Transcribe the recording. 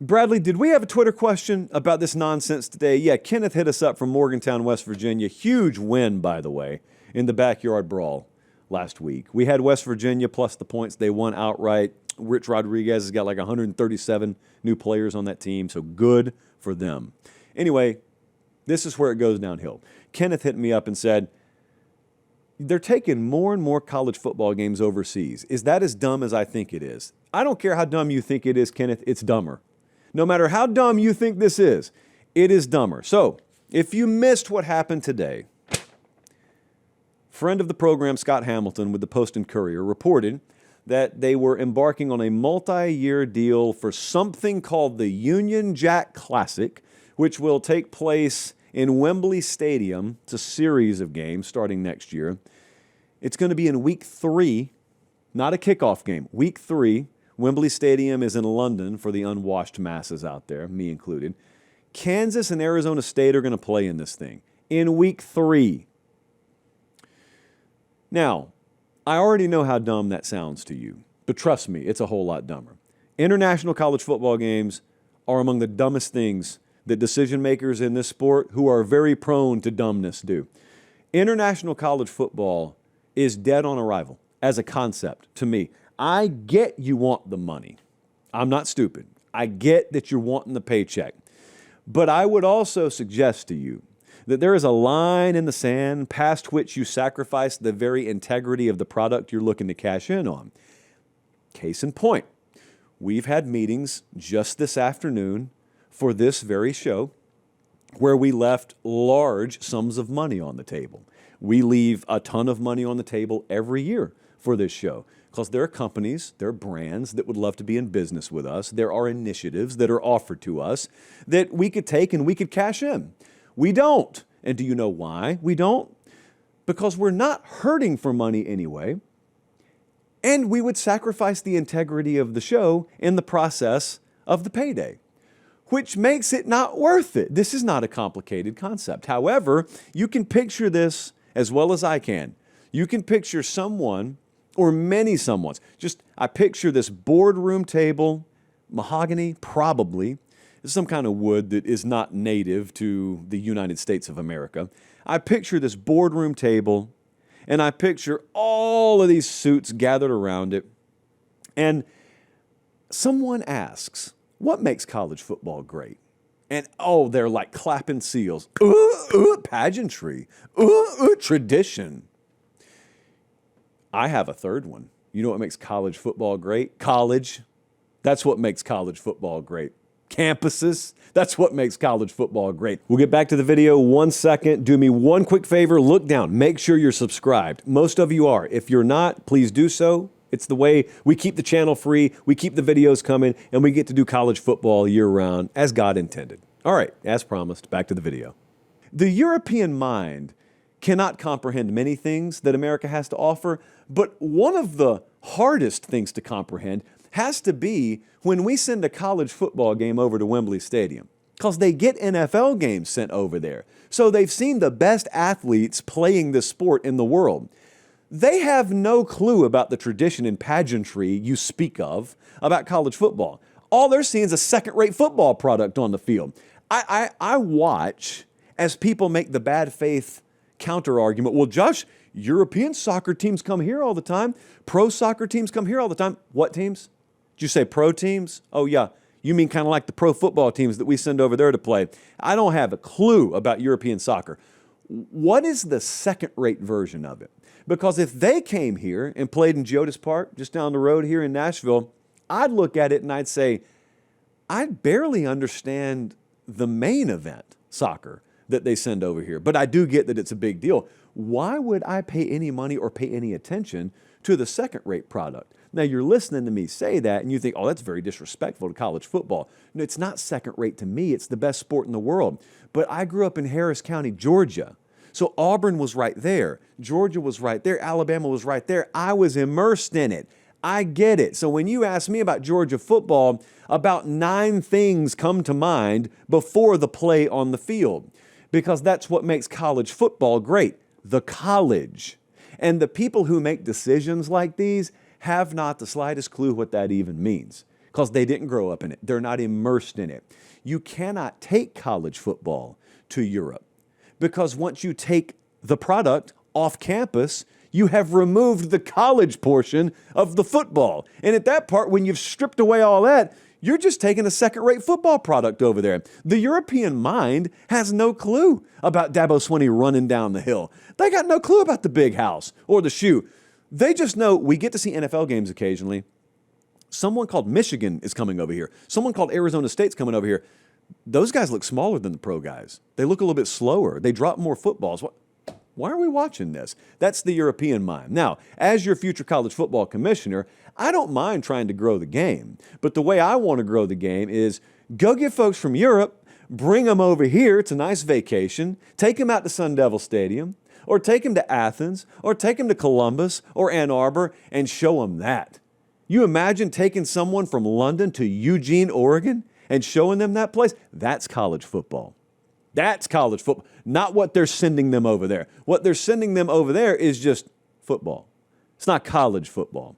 Bradley, did we have a Twitter question about this nonsense today? Yeah, Kenneth hit us up from Morgantown, West Virginia. Huge win, by the way, in the backyard brawl last week. We had West Virginia plus the points. They won outright. Rich Rodriguez has got like 137 new players on that team, so good for them. Anyway, this is where it goes downhill. Kenneth hit me up and said, they're taking more and more college football games overseas. Is that as dumb as I think it is? I don't care how dumb you think it is, Kenneth. It's dumber. No matter how dumb you think this is, it is dumber. So, if you missed what happened today, friend of the program, Scott Hamilton, with the Post and Courier, reported that they were embarking on a multi-year deal for something called the Union Jack Classic, which will take place in Wembley Stadium. It's a series of games starting next year. It's going to be in week 3, not a kickoff game, week 3. Wembley Stadium is in London for the unwashed masses out there, me included. Kansas and Arizona State are going to play in this thing in week 3. Now, I already know how dumb that sounds to you, but trust me, it's a whole lot dumber. International college football games are among the dumbest things that decision makers in this sport who are very prone to dumbness do. International college football is dead on arrival as a concept to me. I get you want the money. I'm not stupid. I get that you're wanting the paycheck. But I would also suggest to you that there is a line in the sand past which you sacrifice the very integrity of the product you're looking to cash in on. Case in point, we've had meetings just this afternoon for this very show where we left large sums of money on the table. We leave a ton of money on the table every year for this show because there are companies, there are brands that would love to be in business with us. There are initiatives that are offered to us that we could take and we could cash in. We don't. And do you know why we don't? Because we're not hurting for money anyway, and we would sacrifice the integrity of the show in the process of the payday, which makes it not worth it. This is not a complicated concept. However, you can picture this as well as I can. You can picture someone or many someones. I picture this boardroom table, mahogany, probably. It's some kind of wood that is not native to the United States of America. I picture this boardroom table, and I picture all of these suits gathered around it. And someone asks, what makes college football great? And they're like clapping seals. Pageantry. Tradition. I have a third one. You know what makes college football great? College. That's what makes college football great. Campuses. That's what makes college football great. We'll get back to the video 1 second. Do me one quick favor. Look down. Make sure you're subscribed. Most of you are. If you're not, please do so. It's the way we keep the channel free, we keep the videos coming, and we get to do college football year-round as God intended. All right, as promised, back to the video. The European mind cannot comprehend many things that America has to offer, but one of the hardest things to comprehend has to be when we send a college football game over to Wembley Stadium, because they get NFL games sent over there. So they've seen the best athletes playing this sport in the world. They have no clue about the tradition and pageantry you speak of about college football. All they're seeing is a second-rate football product on the field. I watch as people make the bad faith counter-argument. Well, Josh, European soccer teams come here all the time. Pro soccer teams come here all the time. What teams? Did you say pro teams? Oh, yeah. You mean kind of like the pro football teams that we send over there to play. I don't have a clue about European soccer. What is the second-rate version of it? Because if they came here and played in Geodis Park, just down the road here in Nashville, I'd look at it and I'd say, I barely understand the main event, soccer, that they send over here. But I do get that it's a big deal. Why would I pay any money or pay any attention to the second-rate product? Now, you're listening to me say that, and you think, that's very disrespectful to college football. No, it's not second-rate to me. It's the best sport in the world. But I grew up in Harris County, Georgia. So Auburn was right there. Georgia was right there. Alabama was right there. I was immersed in it. I get it. So when you ask me about Georgia football, about 9 things come to mind before the play on the field, because that's what makes college football great, the college. And the people who make decisions like these have not the slightest clue what that even means. because they didn't grow up in it. They're not immersed in it. You cannot take college football to Europe because once you take the product off campus, you have removed the college portion of the football. And at that part, when you've stripped away all that, you're just taking a second-rate football product over there. The European mind has no clue about Dabo Swinney running down the hill. They got no clue about the big house or the shoe. They just know we get to see NFL games occasionally. Someone called Michigan is coming over here. Someone called Arizona State's coming over here. Those guys look smaller than the pro guys. They look a little bit slower. They drop more footballs. Why are we watching this? That's the European mind. Now, as your future college football commissioner, I don't mind trying to grow the game. But the way I want to grow the game is go get folks from Europe, bring them over here. It's a nice vacation. Take them out to Sun Devil Stadium, or take them to Athens, or take them to Columbus or Ann Arbor and show them that. You imagine taking someone from London to Eugene, Oregon, and showing them that place? That's college football. That's college football, not what they're sending them over there. What they're sending them over there is just football. It's not college football.